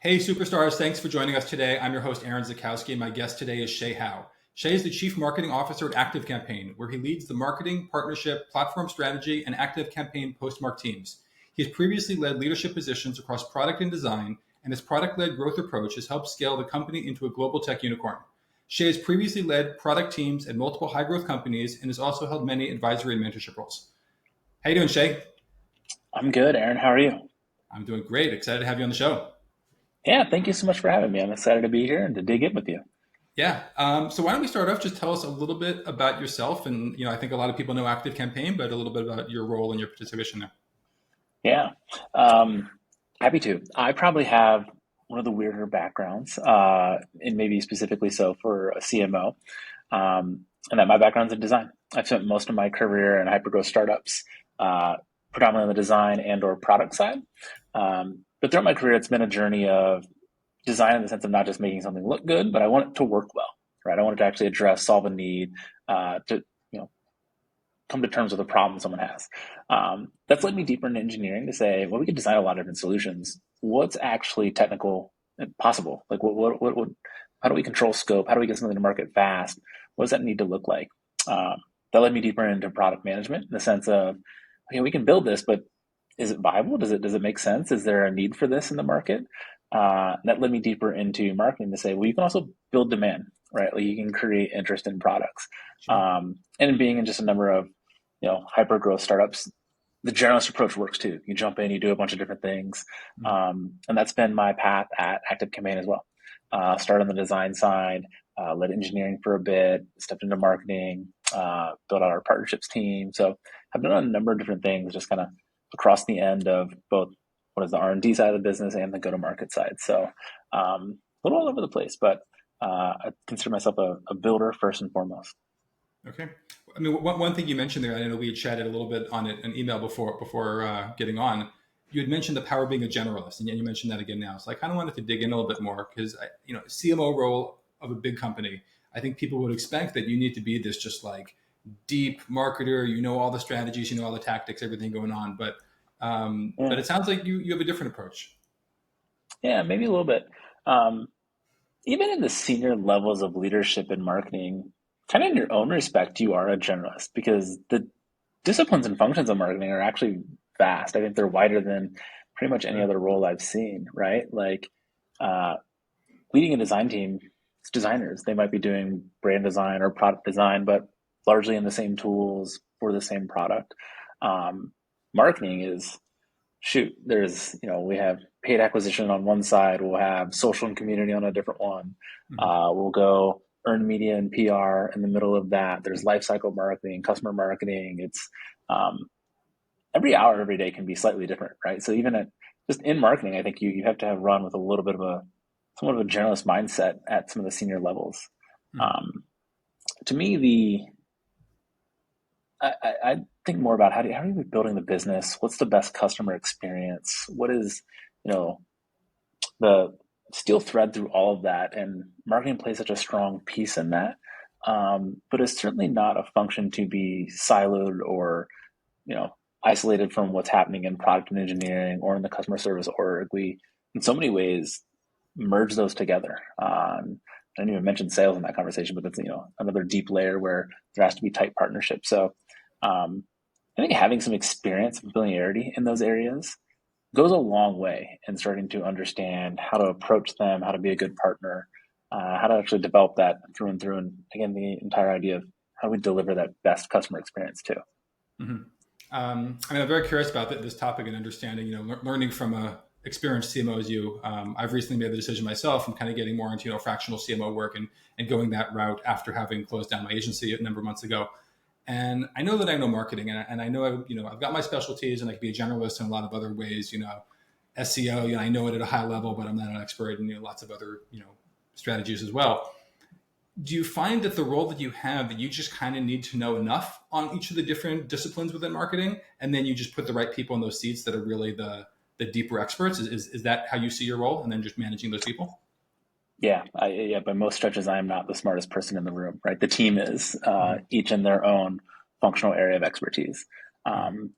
Hey, superstars, thanks for joining us today. I'm your host, Aaron Zakowski, and my guest today is Shay Howe. Shay is the Chief Marketing Officer at ActiveCampaign, where he leads the marketing, partnership, platform strategy, and ActiveCampaign postmark teams. He has previously led leadership positions across product and design, and his product-led growth approach has helped scale the company into a global tech unicorn. Shay has previously led product teams at multiple high-growth companies and has also held many advisory and mentorship roles. How you doing, Shay? I'm good, Aaron. How are you? I'm doing great. Excited to have you on the show. Yeah, thank you so much for having me. I'm excited to be here and to dig in with you. Yeah. So why don't we start off? Just tell us a little bit about yourself, and I think a lot of people know ActiveCampaign, but a little bit about your role and your participation there. Yeah, um, happy to. I probably have one of the weirder backgrounds, and maybe specifically so for a CMO, and that my background's in design. I've spent most of my career in hypergrowth startups, uh, predominantly on the design and/or product side. But throughout my career, it's been a journey of design in the sense of not just making something look good, but I want it to work well, right? I want it to actually address, solve a need, to come to terms with a problem someone has. That's led me deeper into engineering to say, well, we could design a lot of different solutions. What's actually technical and possible? Like, how do we control scope? How do we get something to market fast? What does that need to look like? Um, that led me deeper into product management in the sense of, okay, we can build this, but is it viable? Does it make sense? Is there a need for this in the market? That led me deeper into marketing to say, well, you can also build demand, right? Like you can create interest in products. Sure. And being in just a number of hyper growth startups, the generalist approach works too. You jump in, you do a bunch of different things, Mhm. and that's been my path at ActiveCampaign as well. Started on the design side, led engineering for a bit, stepped into marketing, built out our partnerships team. So I've done a number of different things, just kind of across the end of both what is the R&D side of the business and the go-to-market side. So a little all over the place, but I consider myself a builder first and foremost. Okay. I mean, one thing you mentioned there, I know we had chatted a little bit on it an email before getting on. You had mentioned the power of being a generalist, and yet you mentioned that again now. So I kind of wanted to dig in a little bit more because, CMO role of a big company, I think people would expect that you need to be this just like deep marketer. You know all the strategies, you know all the tactics, everything going on. But Yeah, it sounds like you have a different approach. yeah, maybe a little bit. Um, Even in the senior levels of leadership and marketing, kind of in your own respect, you are a generalist because the disciplines and functions of marketing are actually vast. I think they're wider than pretty much any Sure. other role I've seen, right? Like uh, leading a design team, it's designers. They might be doing brand design or product design, but largely in the same tools for the same product. Um, Marketing is shoot, we have paid acquisition on one side, we'll have social and community on a different one. Mhm. We'll go earned media and PR in the middle of that. There's lifecycle marketing, customer marketing. It's um, every hour, every day can be slightly different, right? So even at just in marketing, I think you have to have run with a little bit of a somewhat of a generalist mindset at some of the senior levels. Mhm. Um, to me, I think more about how are you building the business? What's the best customer experience? What is, you know, the steel thread through all of that? And marketing plays such a strong piece in that. But it's certainly not a function to be siloed or, you know, isolated from what's happening in product and engineering or in the customer service org. We, in so many ways, merge those together. I didn't even mention sales in that conversation, but that's another deep layer where there has to be tight partnership. So um, I think having some experience and familiarity in those areas goes a long way in starting to understand how to approach them, how to be a good partner, how to actually develop that through and through. And again, the entire idea of how we deliver that best customer experience too. Mhm. I mean, I'm very curious about this topic and understanding, learning from a experienced CMO as you. I've recently made the decision myself. I'm kind of getting more into, fractional CMO work and going that route after having closed down my agency a number of months ago. And I know that I know marketing and I know, I've got my specialties and I can be a generalist in a lot of other ways, SEO, I know it at a high level, but I'm not an expert in, lots of other, strategies as well. Do you find that the role that you have that you just kind of need to know enough on each of the different disciplines within marketing and then you just put the right people in those seats that are really the deeper experts? Is that how you see your role and then just managing those people? Yeah, by most stretches, I am not the smartest person in the room, right? The team is Mhm. each in their own functional area of expertise. Mhm. Um,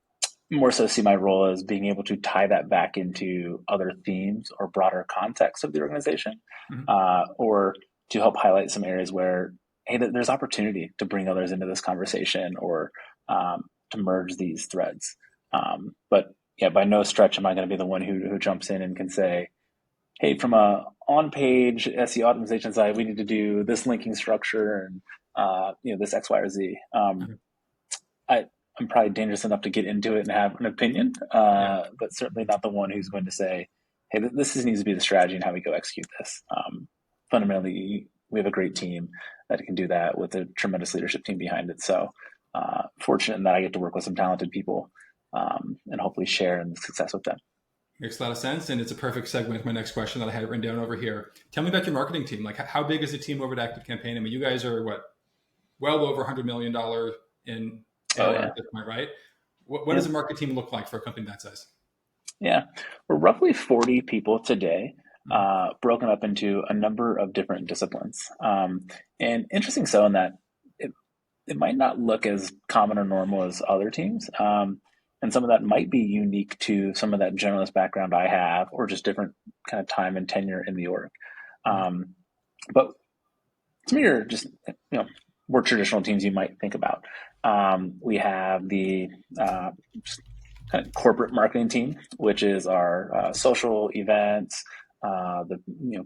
more so see my role as being able to tie that back into other themes or broader context of the organization, Mm-hmm. or to help highlight some areas where, hey, there's opportunity to bring others into this conversation, or to merge these threads. But yeah, by no stretch am I going to be the one who jumps in and can say, hey, from a on-page SEO optimization side, we need to do this linking structure and this X, Y, or Z. I'm probably dangerous enough to get into it and have an opinion, Yeah. but certainly not the one who's going to say, hey, this needs to be the strategy and how we go execute this. Fundamentally, we have a great team that can do that with a tremendous leadership team behind it. So fortunate in that I get to work with some talented people, and hopefully share in the success with them. Makes a lot of sense. And it's a perfect segue into my next question that I had written down over here. Tell me about your marketing team. Like, how big is the team over at ActiveCampaign? I mean, you guys are well over $100 million in ARR at this point, right? What does a market team look like for a company that size? Yeah, we're roughly 40 people today, broken up into a number of different disciplines. And interesting so in that it might not look as common or normal as other teams. And some of that might be unique to some of that generalist background I have, or just different kind of time and tenure in the org. But some of your just, more traditional teams you might think about. We have the kind of corporate marketing team, which is our social events, the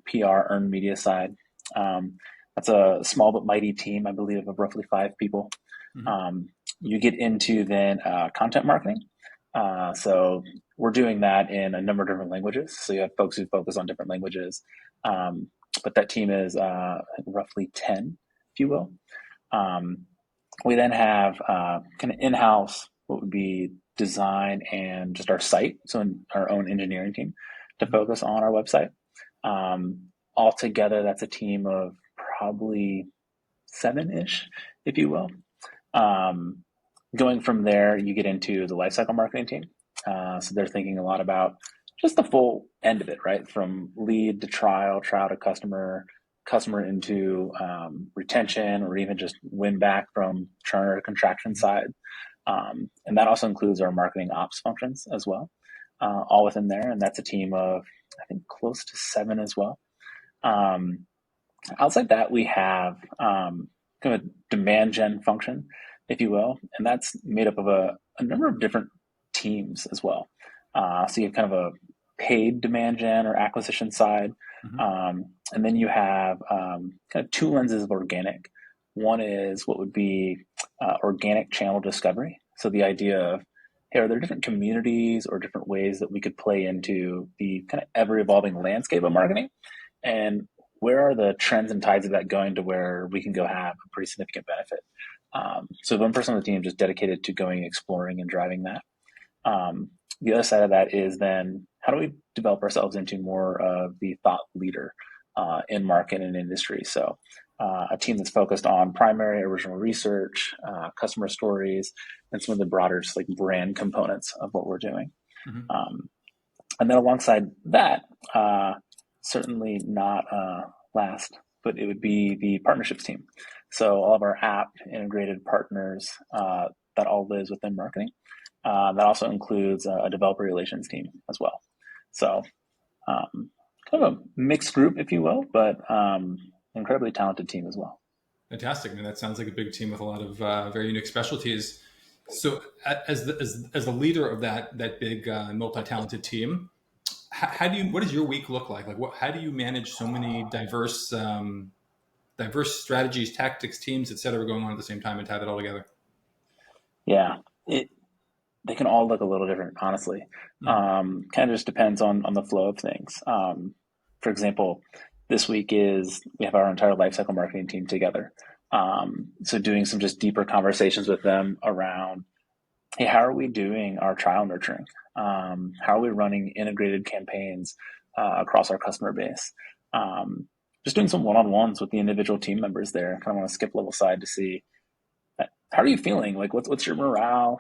PR, earned media side. That's a small but mighty team, I believe, of roughly 5 people. You get into then content marketing. So we're doing that in a number of different languages. So you have folks who focus on different languages. But that team is roughly 10, if you will. We then have kind of in-house, what would be design and just our site. So our own engineering team to focus on our website. Altogether, that's a team of probably 7-ish, if you will. Going from there, you get into the lifecycle marketing team. So they're thinking a lot about just the full end of it, right? From lead to trial to customer into retention, or even just win back from churn or contraction side. And that also includes our marketing ops functions as well, all within there. And that's a team of, I think, close to 7 as well. Outside that, we have kind of a demand gen function, if you will, and that's made up of a number of different teams as well. So you have kind of a paid demand gen or acquisition side, and then you have kind of 2 lenses of organic. One is what would be organic channel discovery. So the idea of, hey, are there different communities or different ways that we could play into the kind of ever-evolving landscape of marketing? And where are the trends and tides of that going to where we can go have a pretty significant benefit? So one person on the team just dedicated to going exploring and driving that. The other side of that is then, how do we develop ourselves into more of the thought leader in market and industry? So a team that's focused on primary original research, customer stories, and some of the broader just like brand components of what we're doing. And then alongside that, certainly not last, but it would be the partnerships team. So all of our app integrated partners, that all lives within marketing. That also includes a developer relations team as well. So kind of a mixed group, if you will, but incredibly talented team as well. Fantastic. I mean, that sounds like a big team with a lot of very unique specialties. So as the leader of that big multi-talented team, what does your week look like? How do you manage so many diverse strategies, tactics, teams, et cetera, going on at the same time and tie that all together? Yeah, they can all look a little different, honestly. Kind of just depends on the flow of things. For example, this week we have our entire lifecycle marketing team together. So doing some just deeper conversations with them around, hey, how are we doing our trial nurturing? How are we running integrated campaigns across our customer base? Just doing some one-on-ones with the individual team members there, kind of on a skip level side to see, how are you feeling? Like, what's your morale?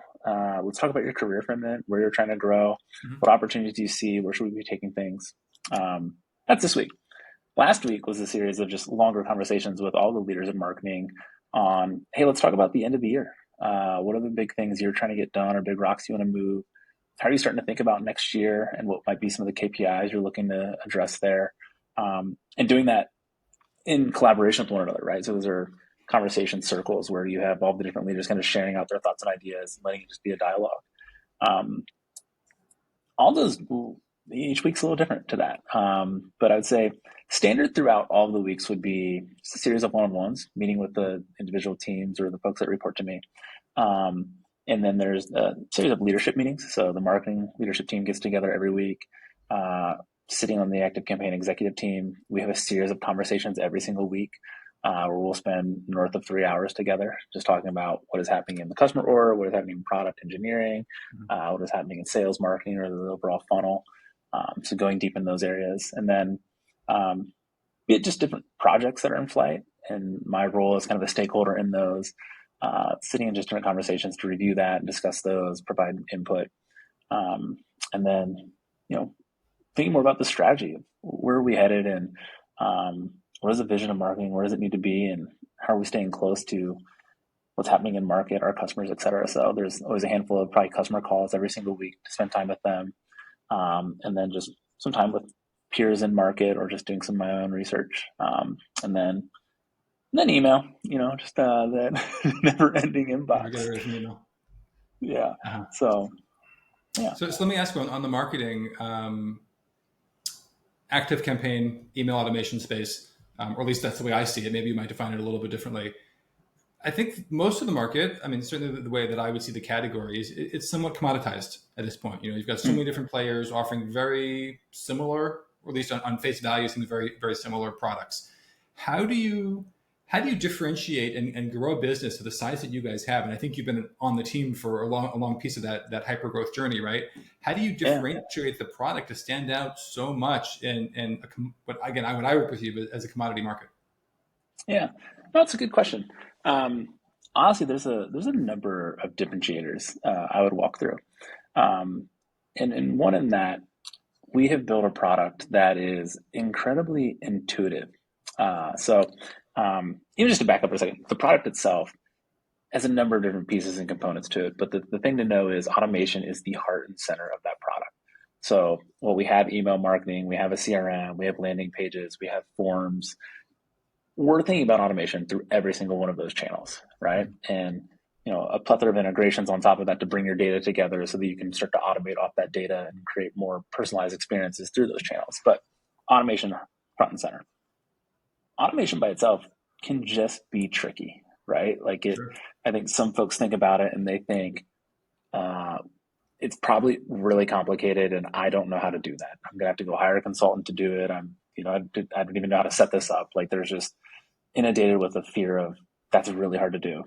Let's talk about your career for a minute, where you're trying to grow. What opportunities do you see? Where should we be taking things? That's this week. Last week was a series of just longer conversations with all the leaders in marketing on, hey, let's talk about the end of the year. What are the big things you're trying to get done, or big rocks you want to move? how are you starting to think about next year and what might be some of the KPIs you're looking to address there? And doing that in collaboration with one another, right? So those are conversation circles where you have all the different leaders kind of sharing out their thoughts and ideas, letting it just be a dialogue. Um, all those, each week's a little different to that. But I would say standard throughout all of the weeks would be just a series of one-on-ones, meeting with the individual teams or the folks that report to me. And then there's a series of leadership meetings. So the marketing leadership team gets together every week. Sitting on the ActiveCampaign executive team, we have a series of conversations every single week where we'll spend north of 3 hours together just talking about what is happening in the customer order, what is happening in product engineering, what is happening in sales marketing or the overall funnel. So going deep in those areas. And then be it just different projects that are in flight. And my role as kind of a stakeholder in those, sitting in just different conversations to review that and discuss those, provide input. And then, thinking more about the strategy. Where are we headed, and what is the vision of marketing? Where does it need to be, and how are we staying close to what's happening in market, our customers, et cetera? So there's always a handful of probably customer calls every single week to spend time with them, and then just some time with peers in market or just doing some of my own research, and then email. Just that never-ending inbox. Never get away from email. Yeah. So yeah. So let me ask you on the marketing. ActiveCampaign email automation space, or at least that's the way I see it. Maybe you might define it a little bit differently. I think most of the market, certainly the way that I would see the categories, it's somewhat commoditized at this point. You've got so many different players offering very similar, or at least on face value, seems very, very similar products. How do you differentiate and grow a business to the size that you guys have? And I think you've been on the team for a long piece of that hyper growth journey, right? How do you differentiate the product to stand out so much in what I would perceive as a commodity market? Yeah, no, that's a good question. Honestly, there's a number of differentiators I would walk through, and one in that we have built a product that is incredibly intuitive. Even just to back up for a second, the product itself has a number of different pieces and components to it, but the thing to know is automation is the heart and center of that product. So, we have email marketing, we have a CRM, we have landing pages, we have forms. We're thinking about automation through every single one of those channels, right? And a plethora of integrations on top of that to bring your data together so that you can start to automate off that data and create more personalized experiences through those channels. But automation front and center. Automation by itself can just be tricky, right? Sure. I think some folks think about it and they think it's probably really complicated and I don't know how to do that. I'm gonna have to go hire a consultant to do it. I don't even know how to set this up. There's just inundated with a fear of that's really hard to do.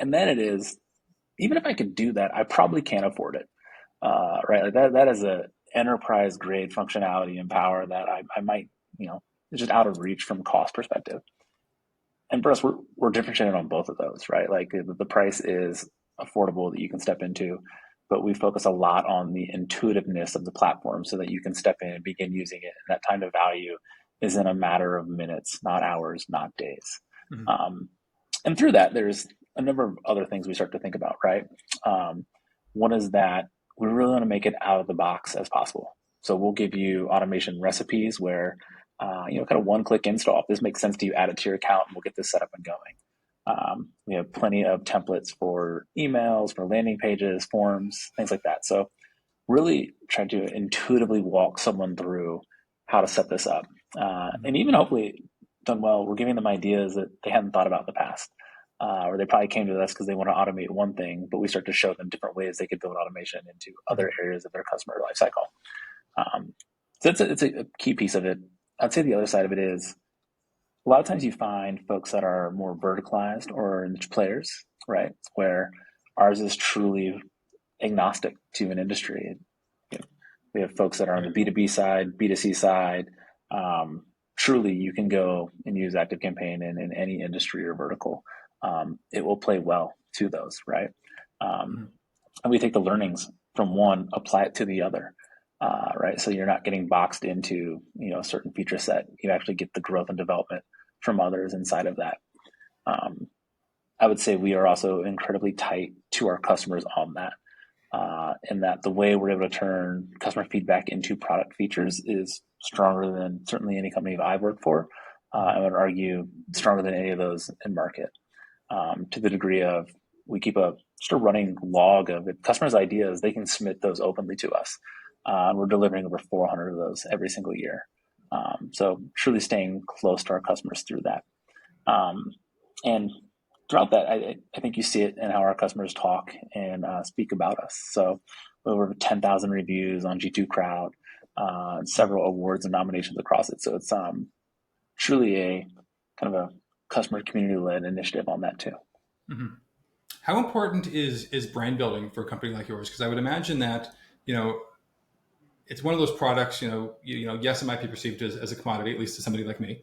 And then it is, even if I could do that, I probably can't afford it, right? That is a enterprise grade functionality and power that I might, it's just out of reach from cost perspective. And for us, we're differentiated on both of those, right? The price is affordable that you can step into, but we focus a lot on the intuitiveness of the platform so that you can step in and begin using it. And that time to value is in a matter of minutes, not hours, not days. Mm-hmm. And through that, there's a number of other things we start to think about, right? One is that we really want to make it out of the box as possible. So we'll give you automation recipes where, kind of one-click install. If this makes sense to you, add it to your account and we'll get this set up and going. We have plenty of templates for emails, for landing pages, forms, things like that. So really trying to intuitively walk someone through how to set this up. And even hopefully done well, we're giving them ideas that they hadn't thought about in the past. Or they probably came to us because they want to automate one thing, but we start to show them different ways they could build automation into other areas of their customer lifecycle. So it's a key piece of it. I'd say the other side of it is a lot of times you find folks that are more verticalized or niche players, right? Where ours is truly agnostic to an industry. We have folks that are on the B2B side, B2C side. Truly, you can go and use ActiveCampaign in any industry or vertical. It will play well to those, right? And we take the learnings from one, apply it to the other. Right. So you're not getting boxed into, a certain feature set. You actually get the growth and development from others inside of that. I would say we are also incredibly tight to our customers on that. in that the way we're able to turn customer feedback into product features is stronger than certainly any company I've worked for. I would argue stronger than any of those in market, to the degree of we keep just a running log of it. Customers' ideas, they can submit those openly to us. And we're delivering over 400 of those every single year. So truly staying close to our customers through that. And throughout that, I think you see it in how our customers talk and speak about us. So over 10,000 reviews on G2 Crowd, several awards and nominations across it. So it's truly a kind of a customer community-led initiative on that too. Mm-hmm. How important is brand building for a company like yours? Because I would imagine that, it's one of those products, yes, it might be perceived as a commodity, at least to somebody like me,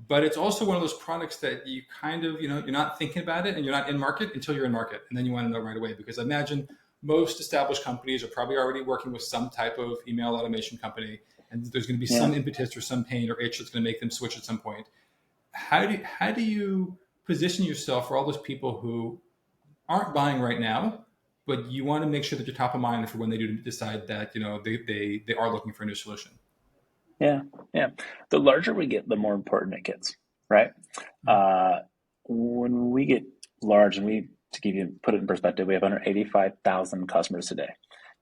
but it's also one of those products that you kind of, you're not thinking about it and you're not in market until you're in market. And then you want to know right away, because I imagine most established companies are probably already working with some type of email automation company, and there's going to be some impetus or some pain or itch that's going to make them switch at some point. How do you position yourself for all those people who aren't buying right now, but you want to make sure that you're top of mind for when they do decide that, they are looking for a new solution? Yeah. The larger we get, the more important it gets, right? When we get large, and put it in perspective, we have 185,000 customers today,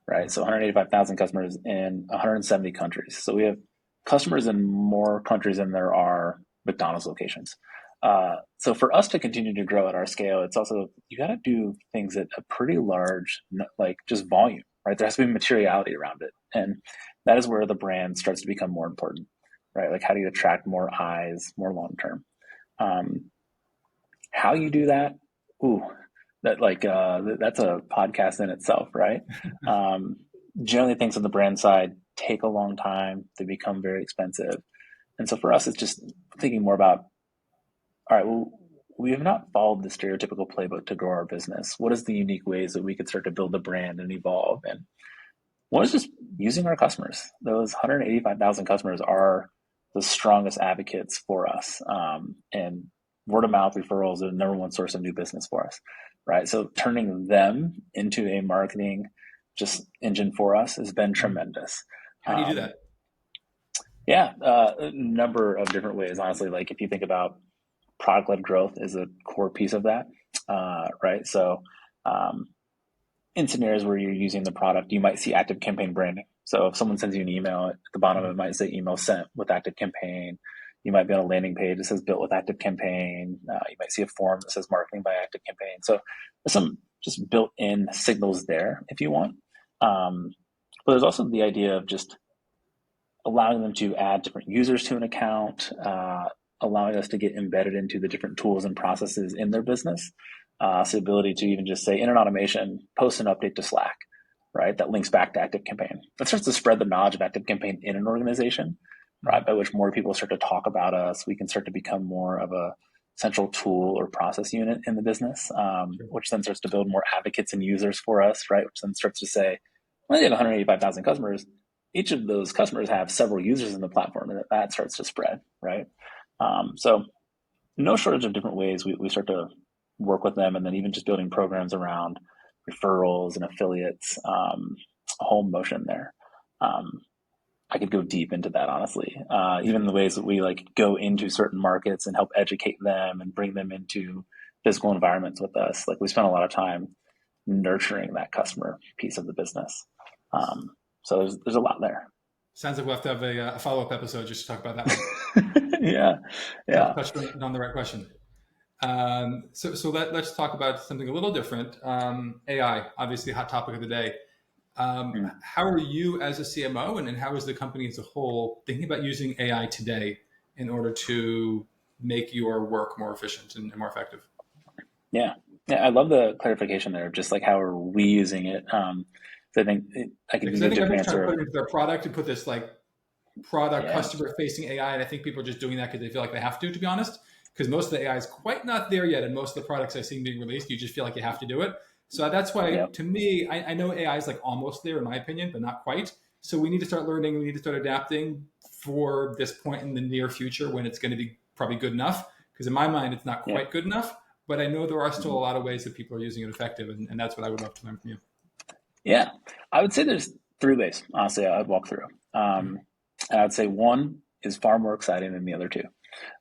right? So 185,000 customers in 170 countries. So we have customers in more countries than there are McDonald's locations. So for us to continue to grow at our scale, it's also, you got to do things at a pretty large, like just volume, right? There has to be materiality around it. And that is where the brand starts to become more important, right? Like, how do you attract more eyes, more long-term? How you do that? That's a podcast in itself, right? Generally things on the brand side take a long time. They become very expensive. And so for us, it's just thinking more about, all right, well, we have not followed the stereotypical playbook to grow our business. What is the unique ways that we could start to build the brand and evolve? And one is just using our customers. Those 185,000 customers are the strongest advocates for us. And word of mouth referrals are the number one source of new business for us, right? So turning them into a marketing just engine for us has been tremendous. How do you do that? Yeah, a number of different ways, honestly. Like, if you think about product-led growth is a core piece of that, right? So in scenarios where you're using the product, you might see ActiveCampaign branding. So if someone sends you an email, at the bottom of it might say email sent with ActiveCampaign. You might be on a landing page that says built with ActiveCampaign. You might see a form that says marketing by ActiveCampaign. So there's some just built-in signals there if you want. But there's also the idea of just allowing them to add different users to an account, allowing us to get embedded into the different tools and processes in their business. So the ability to even just say in an automation, post an update to Slack, right? That links back to ActiveCampaign. That starts to spread the knowledge of ActiveCampaign in an organization, right? By which more people start to talk about us. We can start to become more of a central tool or process unit in the business, which then starts to build more advocates and users for us, right? Which then starts to say, well, you have 185,000 customers. Each of those customers have several users in the platform, and that starts to spread, right? So no shortage of different ways we start to work with them, and then even just building programs around referrals and affiliates, a whole motion there. I could go deep into that, honestly. Even the ways that we go into certain markets and help educate them and bring them into physical environments with us. Like, we spend a lot of time nurturing that customer piece of the business. So there's a lot there. Sounds like we'll have to have a follow-up episode just to talk about that one. Yeah. Touched on the right question. So let's talk about something a little different. AI, obviously a hot topic of the day. How are you as a CMO, and how is the company as a whole thinking about using AI today in order to make your work more efficient and more effective? Yeah, I love the clarification there. Just like, how are we using it? So I think I can give a different answer. Put it into their product and put this customer facing AI, and I think people are just doing that because they feel like they have to be honest. Because most of the AI is quite not there yet, and most of the products I've seen being released, you just feel like you have to do it. So that's why, to me, I know AI is almost there in my opinion, but not quite. So we need to start learning. We need to start adapting for this point in the near future when it's going to be probably good enough. Because in my mind, it's not quite good enough. But I know there are still a lot of ways that people are using it effective, and that's what I would love to learn from you. Yeah, I would say there's three ways, honestly, I'd walk through. Mhm. And I'd say one is far more exciting than the other two. Okay.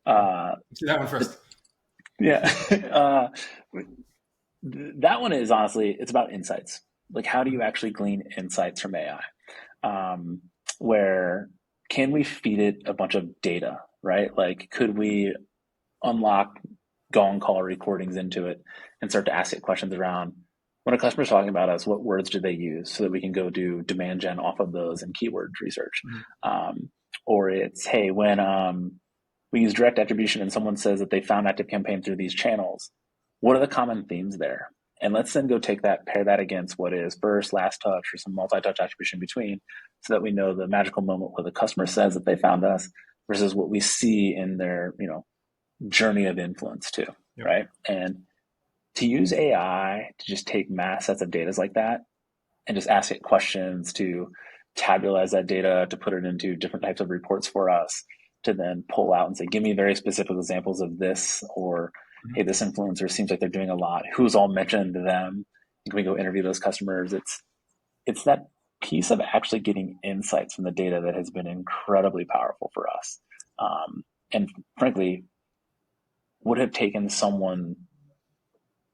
Uh, Let's do that one the, first. yeah, uh, that one is honestly, it's about insights. Like, how do you actually glean insights from AI? Um, where can we feed it a bunch of data, right? Like, could we unlock gong call recordings into it and start to ask it questions around when a customer's talking about us, what words do they use so that we can go do demand gen off of those and keyword research. Mhm. Um, or it's, hey, when we use direct attribution and someone says that they found ActiveCampaign through these channels, what are the common themes there? And let's then go take that, pair that against what is first, last touch, or some multi-touch attribution between, so that we know the magical moment where the customer says that they found us versus what we see in their, journey of influence too, Yep. right? And to use AI to just take mass sets of data like that and just ask it questions to tabulate that data, to put it into different types of reports for us, to then pull out and say, give me very specific examples of this, or Mhm. hey, this influencer seems like they're doing a lot. Who's all mentioned to them? Can we go interview those customers? It's that piece of actually getting insights from the data that has been incredibly powerful for us. And frankly, would have taken someone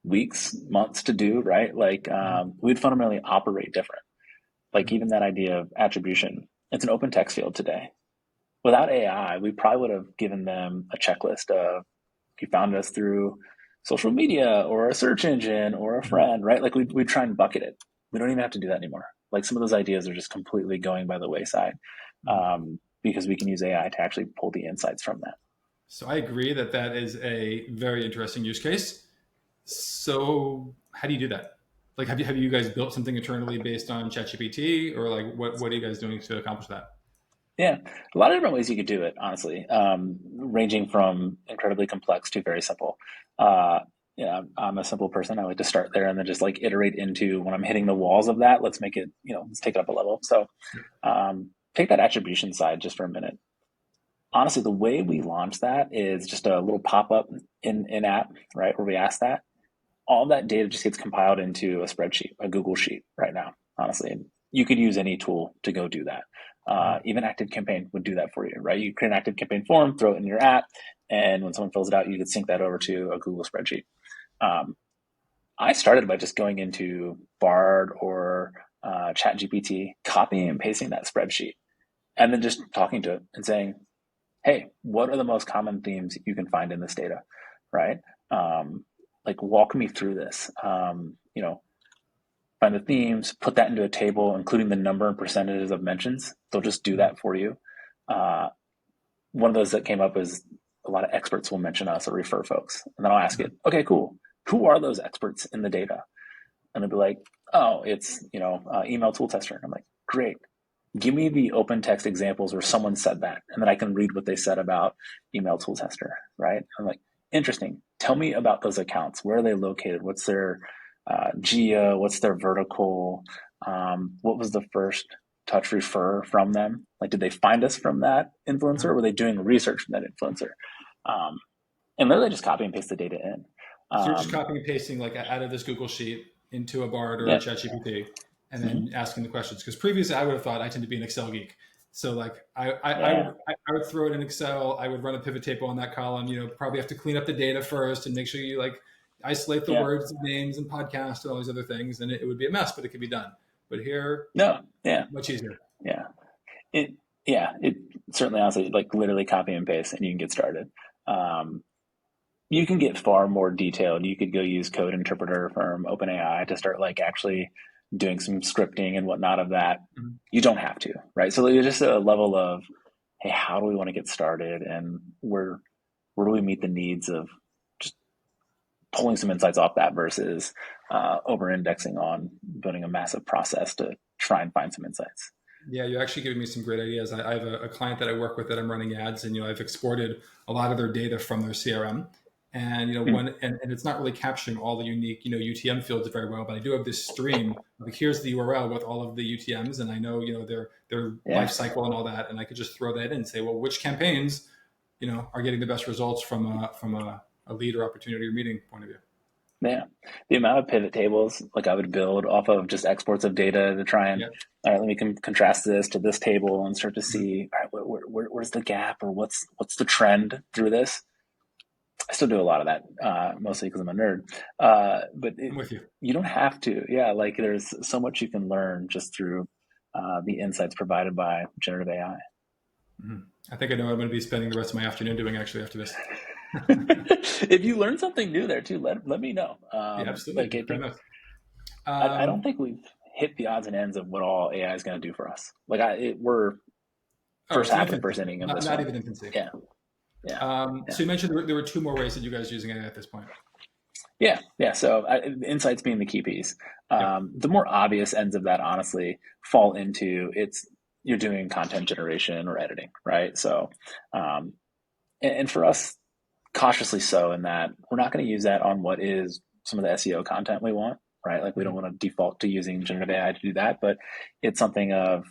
weeks, months to do, right? Like Mhm. we'd fundamentally operate different. Like Mhm. even that idea of attribution, it's an open text field today. Without AI, we probably would have given them a checklist of you found us through social media or a search engine or a Mhm. friend, right? Like we'd try and bucket it. We don't even have to do that anymore. Like some of those ideas are just completely going by the wayside Mhm. because we can use AI to actually pull the insights from that. So I agree that that is a very interesting use case. So how do you do that? Like, have you guys built something internally based on ChatGPT, or like what are you guys doing to accomplish that? Yeah, a lot of different ways you could do it, honestly, ranging from incredibly complex to very simple. Uh, yeah, I'm a simple person. I like to start there and then just like iterate into when I'm hitting the walls of that. Let's make it, let's take it up a level. So take that attribution side just for a minute. Honestly, the way we launch that is just a little pop up in app, right, where we ask that. All that data just gets compiled into a spreadsheet, a Google sheet right now, honestly. And you could use any tool to go do that. Mhm. Even ActiveCampaign would do that for you, right? You create an ActiveCampaign form, throw it in your app, and when someone fills it out, you could sync that over to a Google spreadsheet. Um, I started by just going into Bard or ChatGPT, copying and pasting that spreadsheet, and then just talking to it and saying, hey, what are the most common themes you can find in this data, right? Um, like walk me through this. Find the themes, put that into a table, including the number and percentages of mentions. They'll just do Mhm. that for you. Uh, One of those that came up is a lot of experts will mention us or refer folks. And then I'll ask it, okay, cool. Who are those experts in the data? And they'll be like, oh, it's, email tool tester. And I'm like, great. Give me the open text examples where someone said that. And then I can read what they said about email tool tester, right? I'm like, interesting. Tell me about those accounts. Where are they located? What's their geo? What's their vertical? What was the first touch refer from them? Like, did they find us from that influencer? Or Mhm. were they doing research from that influencer? Um, and literally just copy and paste the data in. So you're just Um, copying and pasting like out of this Google sheet into a Bard or a yeah. ChatGPT, and then Mm-hmm. asking the questions. Because previously I would have thought I tend to be an Excel geek, so like Yeah. I would throw it in Excel. I would run a pivot table on that column. Probably have to clean up the data first and make sure you like isolate the Yeah. words, names, and podcast and all these other things, and it would be a mess, but it could be done. But here, No. Yeah. much easier. Yeah. It it certainly honestly like literally copy and paste and you can get started. Um, you can get far more detailed. You could go use code interpreter from OpenAI to start like actually doing some scripting and whatnot of that. Mhm. You don't have to, right? So there's just a level of, hey, how do we want to get started and where do we meet the needs of just pulling some insights off that versus over indexing on building a massive process to try and find some insights. Yeah, you're actually giving me some great ideas. I have a client that I work with that I'm running ads, and I've exported a lot of their data from their CRM, and Mm, and it's not really capturing all the unique UTM fields very well, but I do have this stream. Like here's the URL with all of the UTM's, and I know their life yeah. cycle and all that, and I could just throw that in and say, well, which campaigns are getting the best results from a lead or opportunity or meeting point of view. Yeah. The amount of pivot tables like I would build off of just exports of data to try and, Yeah. all right, let me contrast this to this table and start to Mhm. see, all right, where's the gap or what's the trend through this? I still do a lot of that, mostly because I'm a nerd. But I'm with you. you don't have to. Yeah, like there's so much you can learn just through the insights provided by generative AI. Mhm. I think I know what I'm going to be spending the rest of my afternoon doing actually after this. If you learn something new there too, let me know. Yeah, absolutely. Like I Fair think enough. I don't Um, think we've hit the odds and ends of what all AI is going to do for us. Like we're oh, first it's in half of the infancy, first inning of this not one. even infancy. Yeah, yeah, yeah. So you mentioned there were two more ways that you guys are using it at this point. Yeah, yeah. So insights being the key piece. Yep. The more obvious ends of that, honestly, fall into it's you're doing content generation or editing, right? So, um, and for us, cautiously so in that we're not going to use that on what is some of the SEO content we want, right? Like we don't Mhm. want to default to using generative AI to do that, but it's something of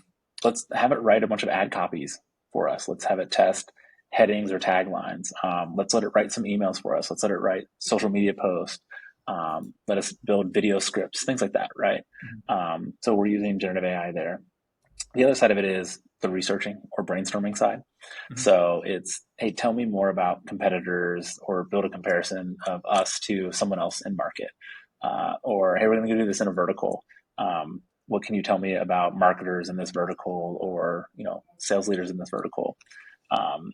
let's have it write a bunch of ad copies for us. Let's have it test headings or taglines. Let's let it write some emails for us. Let's let it write social media posts. Let us build video scripts, things like that, right? Mhm. So we're using generative AI there. The other side of it is the researching or brainstorming side. Mhm. So it's, hey, tell me more about competitors or build a comparison of us to someone else in market. Or, hey, we're going to do this in a vertical. What can you tell me about marketers in this vertical or, sales leaders in this vertical? Um,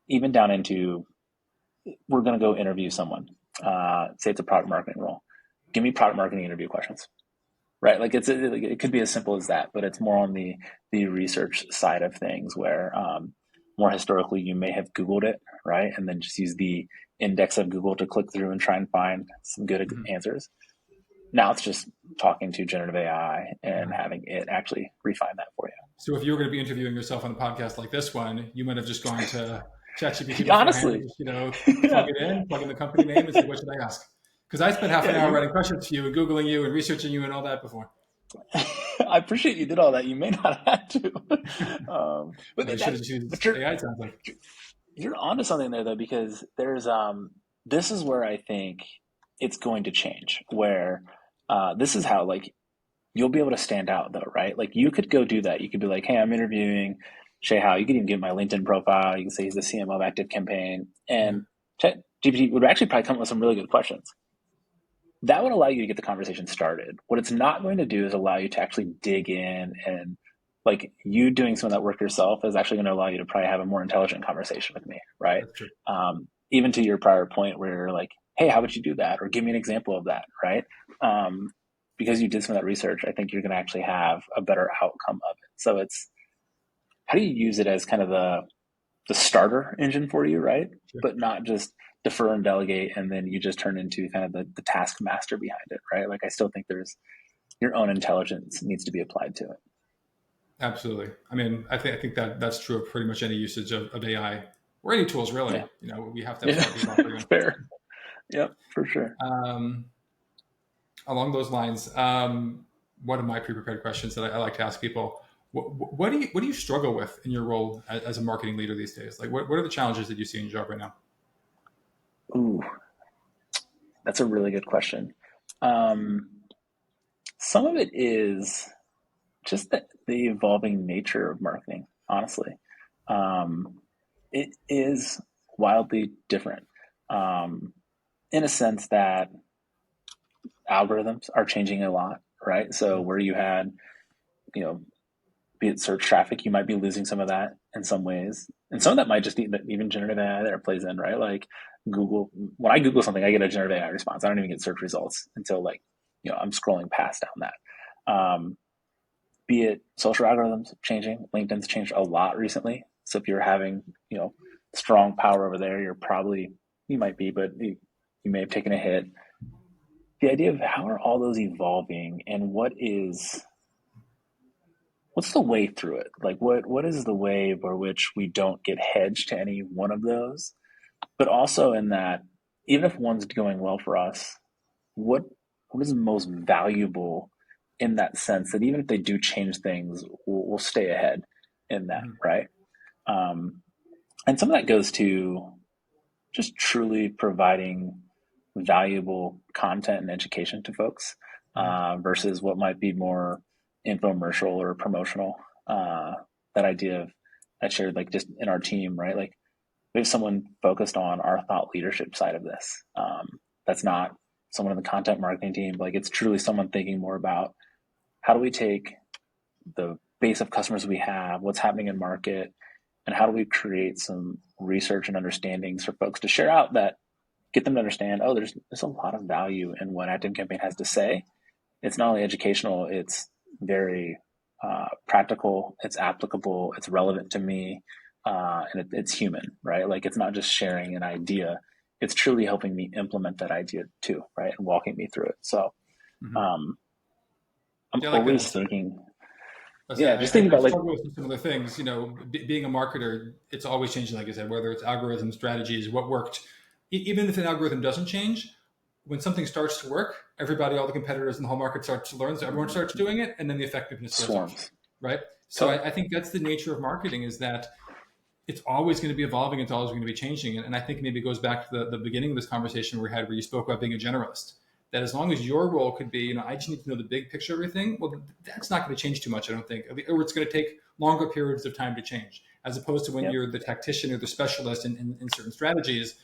Even down into, we're going to go interview someone. Say it's a product marketing role. Give me product marketing interview questions, right? Like it could be as simple as that, but it's more on the research side of things where more historically you may have Googled it, right, and then just use the index of Google to click through and try and find some good Mhm. answers. Now it's just talking to generative AI and Yeah. having it actually refine that for So if you were going to be interviewing yourself on a podcast like this one, you might have just gone to ChatGPT you. beforehand and Honestly, just, plug yeah, it in, plug in the company name and say, what should I ask? Because I spent half yeah, an hour you. writing questions to you and Googling you and researching you and all that before. I appreciate you did all that. You may not have to, but I should have that, just but used you're AI, it sounds like. you're onto something there though, because there's this is where I think it's going to change. Where this is how like you'll be able to stand out though, right? Like you could go do that. You could be like, hey, I'm interviewing Shay Howe. You could even get my LinkedIn profile. You can say he's the CMO of ActiveCampaign, Yeah. and ChatGPT would actually probably come up with some really good questions. That would allow you to get the conversation started. What it's not going to do is allow you to actually dig in and like you doing some of that work yourself is actually going to allow you to probably have a more intelligent conversation with me, right? That's true. Even to your prior point where you're like, hey, how would you do that? Or give me an example of that, right? Um, because you did some of that research, I think you're going to actually have a better outcome of it. So it's how do you use it as kind of the starter engine for you, right? Sure. But not just defer and delegate, and then you just turn into kind of the task master behind it, right? Like I still think there's your own intelligence needs to be applied to it. Absolutely. I mean, I think that that's true of pretty much any usage of AI or any tools, really. Yeah, We have to have yeah, somebody buffering them. fair. Yep, for sure. Um, Along those lines, one of my pre-prepared questions that I like to ask people: what do you struggle with in your role as a marketing leader these days? Like, what are the challenges that you see in your job right now? Ooh, that's a really good question. Um, some of it is just the evolving nature of marketing. Honestly, it is wildly different in a sense that algorithms are changing a lot, right? So where you had, you know, be it search traffic, you might be losing some of that in some ways. And some of that might just be even generative AI there plays in, right? Like Google, when I Google something, I get a generative AI response. I don't even get search results until like, I'm scrolling past down that. Be it social algorithms changing, LinkedIn's changed a lot recently. So if you're having, strong power over there, you might be, but you may have taken a hit. The idea of how are all those evolving and what's the way through it? Like what is the way by which we don't get hedged to any one of those? But also in that, even if one's going well for us, what what is most valuable in that sense that even if they do change things, we'll stay ahead in that, Mhm. right? Um, and some of that goes to just truly providing valuable content and education to folks versus what might be more infomercial or promotional. That idea of I shared like just in our team, right? Like we have someone focused on our thought leadership side of this. That's not someone in the content marketing team. Like it's truly someone thinking more about how do we take the base of customers we have, what's happening in market, and how do we create some research and understandings for folks to share out that get them to understand, oh, there's a lot of value in what ActiveCampaign has to say. It's not only educational, it's very practical, it's applicable, it's relevant to me, and it's human, right? Like it's not just sharing an idea, it's truly helping me implement that idea too, right? And walking me through it. So I'm always thinking, just thinking about like with similar things. Being a marketer, it's always changing. Like I said, whether it's algorithms, strategies, what worked. Even if an algorithm doesn't change, when something starts to work, everybody, all the competitors in the whole market starts to learn. So everyone starts doing it, and then the effectiveness goes up, right? So I think that's the nature of marketing, is that it's always going to be evolving. It's always going to be changing. And I think maybe it goes back to the beginning of this conversation we had, where you spoke about being a generalist. That as long as your role could be, I just need to know the big picture of everything, well, that's not going to change too much, I don't think. Or it's going to take longer periods of time to change, as opposed to when you're the tactician or the specialist in certain strategies,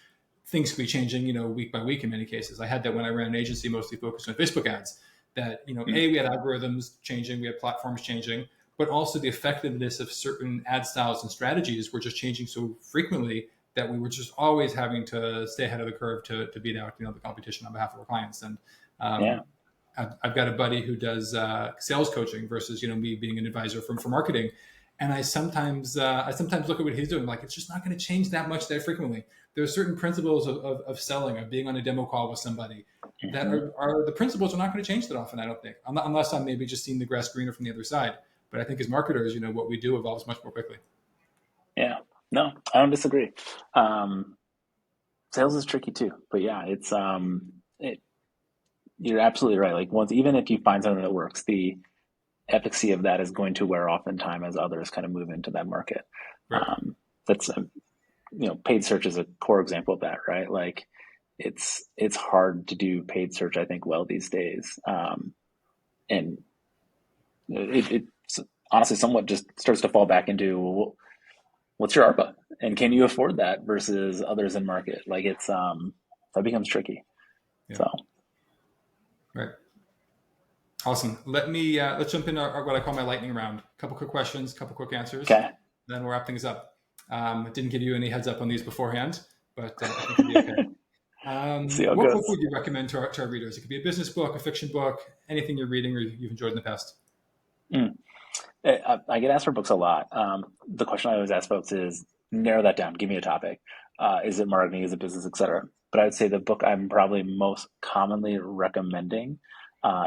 things could be changing, week by week in many cases. I had that when I ran an agency mostly focused on Facebook ads, that, we had algorithms changing, we had platforms changing, but also the effectiveness of certain ad styles and strategies were just changing so frequently that we were just always having to stay ahead of the curve to beat out, the competition on behalf of our clients. And I've got a buddy who does sales coaching versus, me being an advisor for marketing. And I sometimes look at what he's doing, like, it's just not going to change that much that frequently. There are certain principles of selling, of being on a demo call with somebody that are the principles are not going to change that often, I don't think, unless I'm maybe just seeing the grass greener from the other side. But I think as marketers, what we do evolves much more quickly. Yeah. No, I don't disagree. Sales is tricky too, but it's you're absolutely right. Like even if you find something that works, the efficacy of that is going to wear off in time as others kind of move into that market. Right. That's paid search is a core example of that, right? Like it's hard to do paid search, I think, well these days, and it's honestly somewhat just starts to fall back into, well, what's your ARPA and can you afford that versus others in market? Like it's that becomes tricky. Yeah. So right. Awesome. Let's jump into what I call my lightning round. A couple quick questions, couple quick answers. Okay. Then we'll wrap things up. Didn't give you any heads up on these beforehand, but I think it'll be okay. What book would you recommend to our readers? It could be a business book, a fiction book, anything you're reading or you've enjoyed in the past. I get asked for books a lot. The question I always ask folks is narrow that down. Give me a topic. Is it marketing? Is it business, et cetera? But I would say the book I'm probably most commonly recommending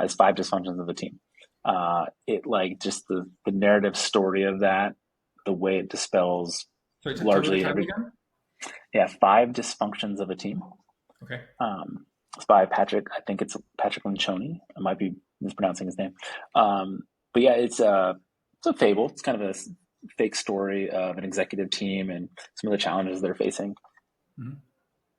is 5 Dysfunctions of a Team. It like just the narrative story of that, the way it dispels largely every. Yeah, 5 Dysfunctions of a Team. Okay. It's by Patrick. I think it's Patrick Lencioni. I might be mispronouncing his name. But yeah, it's a fable. It's kind of a fake story of an executive team and some of the challenges they're facing. Mm-hmm.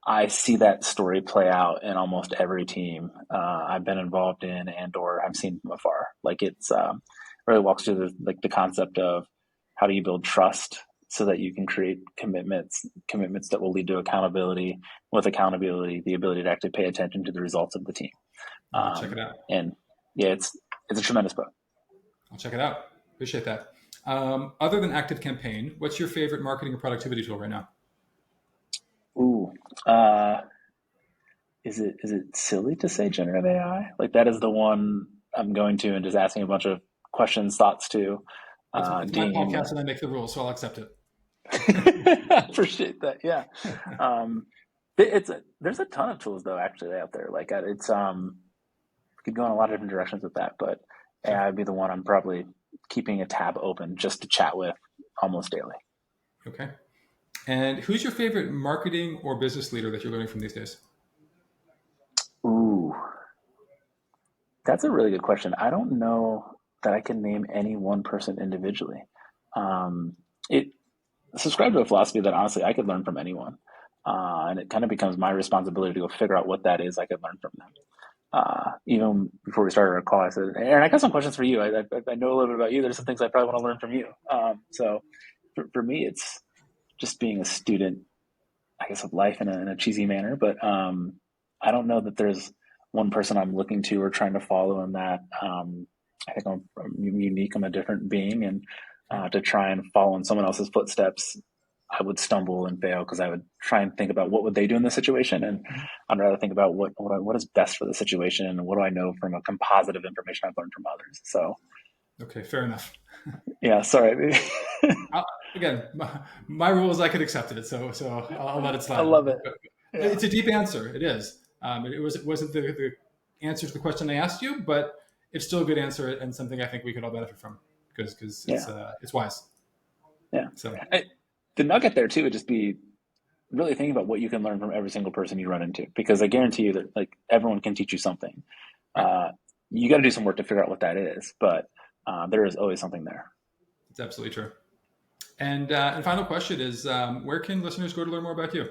I see that story play out in almost every team I've been involved in and/or I've seen from afar. Like it's really walks through the concept of how do you build trust so that you can create commitments that will lead to accountability. With accountability, the ability to actually pay attention to the results of the team. Check it out. And yeah, it's a tremendous book. I'll check it out. Appreciate that. Other than ActiveCampaign, what's your favorite marketing or productivity tool right now? Ooh, is it silly to say generative AI? Like that is the one I'm going to and just asking a bunch of questions, thoughts to. It's my podcast and I make the rules, so I'll accept it. I appreciate that. Yeah. There's a ton of tools though actually out there. Like it's could go in a lot of different directions with that, but AI would be the one I'm probably keeping a tab open just to chat with almost daily. Okay. And who's your favorite marketing or business leader that you're learning from these days? Ooh, that's a really good question. I don't know that I can name any one person individually. It subscribe to a philosophy that honestly I could learn from anyone. And it kind of becomes my responsibility to go figure out what that is I could learn from them. Even before we started our call, I said, Aaron, I got some questions for you. I know a little bit about you. There's some things I probably want to learn from you. So for me, it's just being a student, I guess, of life in a cheesy manner. But I don't know that there's one person I'm looking to or trying to follow in that. I think I'm unique. I'm a different being. And to try and follow in someone else's footsteps, I would stumble and fail because I would try and think about what would they do in this situation, and I'd rather think about what is best for the situation and what do I know from a composite of information I've learned from others. So, Okay, fair enough. yeah, sorry. Again, my rules, I could accept it, so I'll let it slide. I love it. Yeah. It's a deep answer. It is. It wasn't the answer to the question I asked you, but it's still a good answer and something I think we could all benefit from because it's wise. Yeah. So the nugget there too would just be really thinking about what you can learn from every single person you run into, because I guarantee you that like everyone can teach you something. You got to do some work to figure out what that is, but there is always something there. It's absolutely true. And final question is, where can listeners go to learn more about you?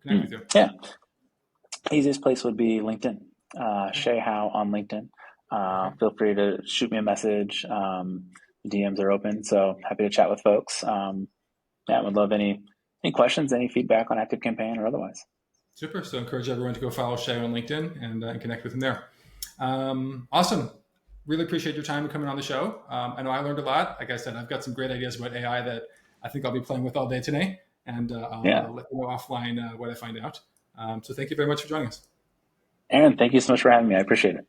Connect with you. Yeah. Easiest place would be LinkedIn. Shay Howe on LinkedIn. Feel free to shoot me a message. DMs are open, so happy to chat with folks. I would love any questions, any feedback on ActiveCampaign or otherwise. Super. So encourage everyone to go follow Shay on LinkedIn and connect with him there. Awesome. Really appreciate your time coming on the show. I know I learned a lot. Like I said, I've got some great ideas about AI that I think I'll be playing with all day today, and I'll let you know offline what I find out. So thank you very much for joining us. Aaron, thank you so much for having me. I appreciate it.